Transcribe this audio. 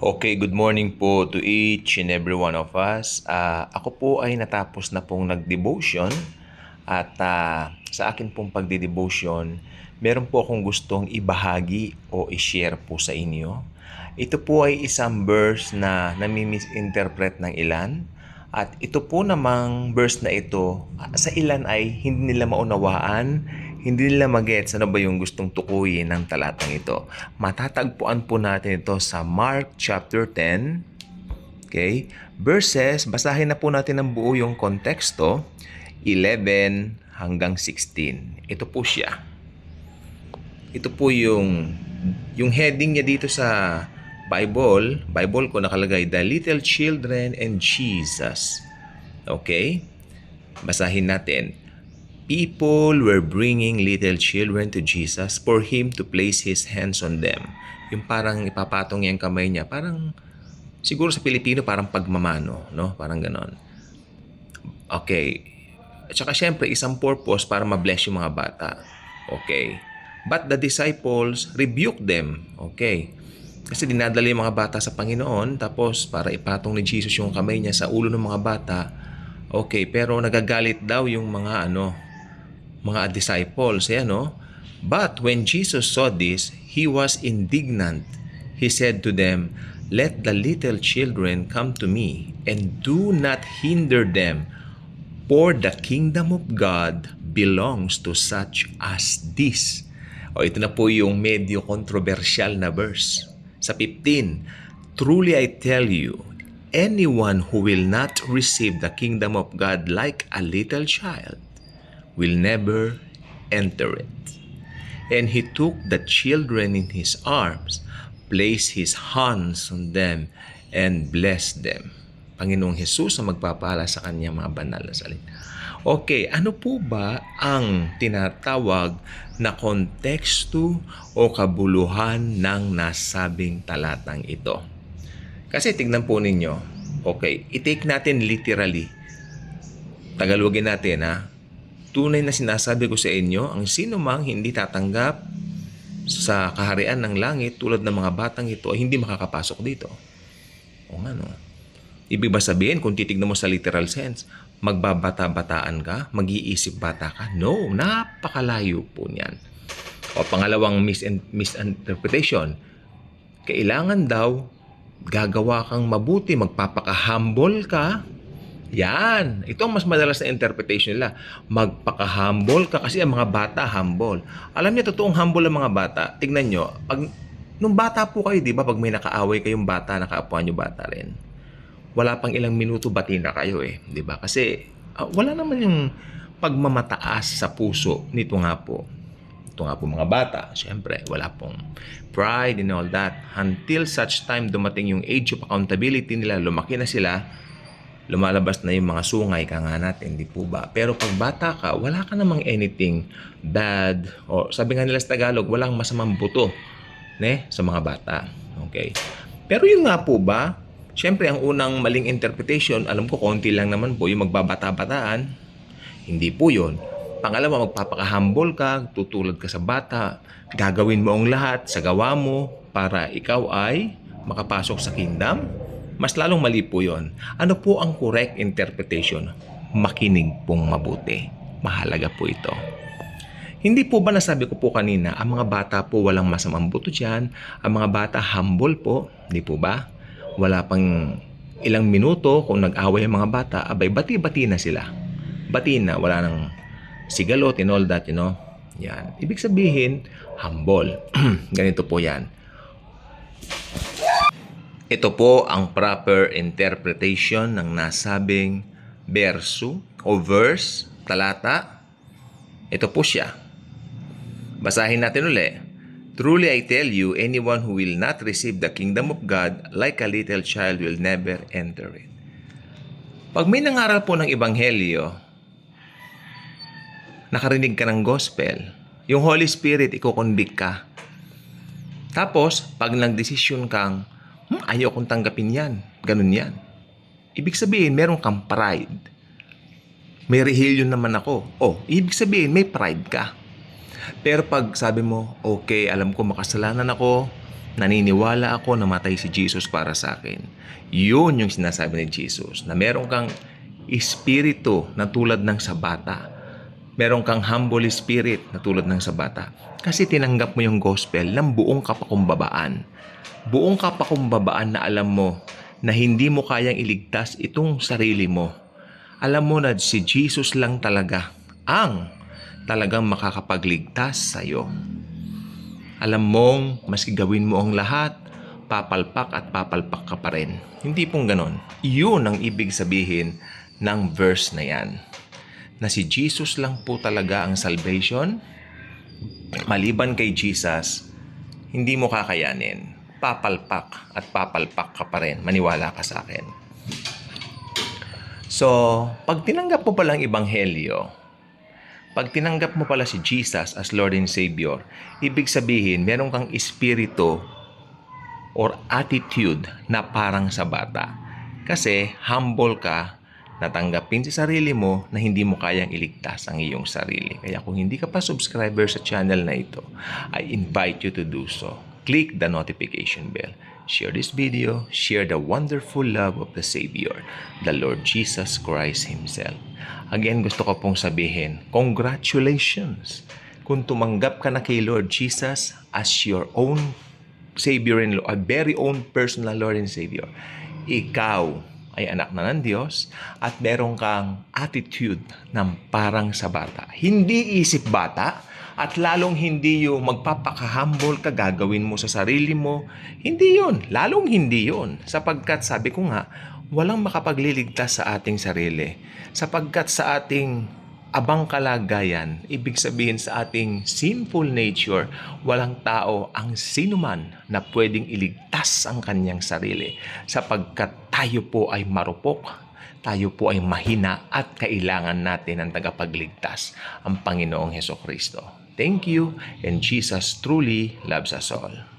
Okay, good morning po to each and every one of us. Ako po ay natapos na pong nag-devotion at sa akin pong pagdi-devotion, meron po akong gustong ibahagi o i-share po sa inyo. Ito po ay isang verse na nami-misinterpret ng ilan at ito po namang verse na ito sa ilan ay hindi nila maunawaan, hindi nila magets ano ba yung gustong tukuyin ng talatang ito. Matatagpuan po natin ito sa Mark chapter 10. Okay? Verses, basahin na po natin ang buo yung konteksto, 11 hanggang 16. Ito po siya. Ito po yung heading niya dito sa Bible ko nakalagay, The Little Children and Jesus. Okay? Basahin natin. People were bringing little children to Jesus for Him to place His hands on them. Yung parang ipapatong niya yung kamay niya. Parang, siguro sa Pilipino, parang pagmamano. No? Parang ganon. Okay. At saka syempre, isang purpose para ma-bless yung mga bata. Okay. But the disciples rebuked them. Okay. Kasi dinadala yung mga bata sa Panginoon, tapos para ipatong ni Jesus yung kamay niya sa ulo ng mga bata. Okay, pero nagagalit daw yung mga disciples, no? But when Jesus saw this, He was indignant. He said to them, "Let the little children come to me, and do not hinder them, for the kingdom of God belongs to such as this." O ito na po yung medyo controversial na verse. Sa 15, "Truly I tell you, anyone who will not receive the kingdom of God like a little child will never enter it." And he took the children in his arms, placed his hands on them, and blessed them. Panginoong Hesus ang magpapala sa kanyang mga banal na salita. Okay, ano po ba ang tinatawag na konteksto o kabuluhan ng nasabing talatang ito? Kasi tignan po ninyo, okay, i-take natin literally. Tagalogin natin Tunay na sinasabi ko sa inyo, ang sino mang hindi tatanggap sa kaharian ng langit tulad ng mga batang ito ay hindi makakapasok dito. O nga no. Ibig ba sabihin, kung titignan mo sa literal sense, magbabata-bataan ka, mag-iisip bata ka? No, napakalayo po niyan. O pangalawang misinterpretation, kailangan daw gagawa kang mabuti, magpapaka-humble ka. Yan. Ito ang mas madalas na interpretation nila. Magpaka-humble ka kasi ang mga bata humble. Alam niyo, totoong humble ang mga bata. Tignan nyo, nung bata po kayo, di ba, pag may nakaaway kayong bata, nakaapuan nyo bata rin. Wala pang ilang minuto, bati na kayo di ba? Kasi wala naman yung pagmamataas sa puso nito nga po. Ito nga po mga bata, syempre, wala pong pride and all that. Until such time dumating yung age of accountability nila, lumaki na sila, lumalabas na yung mga sungay ka nga natin, di po ba? Pero pag bata ka, wala ka namang anything bad, o sabi nga nila sa Tagalog, walang masamang buto sa mga bata. Okay? Pero yun nga po ba, syempre ang unang maling interpretation, alam ko konti lang naman po, yung magbabata-bataan, hindi po yun. Pangalawa, magpapaka-humble ka, tutulad ka sa bata, gagawin mo ang lahat sa gawa mo para ikaw ay makapasok sa kingdom. Mas lalong mali po yun. Ano po ang correct interpretation? Makinig pong mabuti. Mahalaga po ito. Hindi po ba nasabi ko po kanina, ang mga bata po walang masamang buto dyan, ang mga bata humble po, di po ba? Wala pang ilang minuto, kung nag-away ang mga bata, abay, bati-bati na sila. Bati na, wala nang sigalot and all that, Yan. Ibig sabihin, humble. Ganito po yan. Ito po ang proper interpretation ng nasabing verso o verse, talata. Ito po siya. Basahin natin uli. "Truly I tell you, anyone who will not receive the kingdom of God like a little child will never enter it." Pag may nangaral po ng ebanghelyo, nakarinig ka ng gospel, yung Holy Spirit iko-convict ka. Tapos, pag nagdesisyon kang, ayaw kong tanggapin yan, ganun yan. Ibig sabihin, meron kang pride. May rehilyon naman ako. Ibig sabihin, may pride ka. Pero pag sabi mo, okay, alam ko makasalanan ako, Naniniwala ako na matay si Jesus para sa akin. Yun yung sinasabi ni Jesus, na meron kang espiritu na tulad ng sa bata. Meron kang humble spirit na tulad ng sa bata. Kasi tinanggap mo yung gospel ng buong kapakumbabaan. Buong kapakumbabaan na alam mo na hindi mo kayang iligtas itong sarili mo. Alam mo na si Jesus lang talaga ang talagang makakapagligtas sa iyo. Alam mong maski gawin mo ang lahat, papalpak at papalpak ka pa rin. Hindi pong ganon. Iyon ang ibig sabihin ng verse na yan. Na si Jesus lang po talaga ang salvation. Maliban kay Jesus, hindi mo kakayanin. Papalpak at papalpak ka pa rin. Maniwala ka sa akin. So, pag tinanggap mo palang ebanghelyo, pag tinanggap mo pala si Jesus as Lord and Savior, ibig sabihin, meron kang espiritu or attitude na parang sa bata. Kasi humble ka, natanggapin sa sarili mo na hindi mo kayang iligtas ang iyong sarili. Kaya kung hindi ka pa subscriber sa channel na ito, I invite you to do so. Click the notification bell. Share this video. Share the wonderful love of the Savior, the Lord Jesus Christ Himself. Again, gusto ko pong sabihin, congratulations! Kung tumanggap ka na kay Lord Jesus as your own Savior and Lord, a very own personal Lord and Savior, ikaw ay anak na ng Diyos at meron kang attitude ng parang sa bata. Hindi isip bata at lalong hindi yung magpapaka-humble ka, gagawin mo sa sarili mo. Hindi yun. Lalong hindi yun. Sapagkat sabi ko nga, walang makapagliligtas sa ating sarili. Sapagkat sa ating abang kalagayan, ibig sabihin sa ating sinful nature, walang tao ang sinuman na pwedeng iligtas ang kanyang sarili. Sapagkat tayo po ay marupok, tayo po ay mahina at kailangan natin ang tagapagligtas, ang Panginoong Hesukristo. Thank you, and Jesus truly loves us all.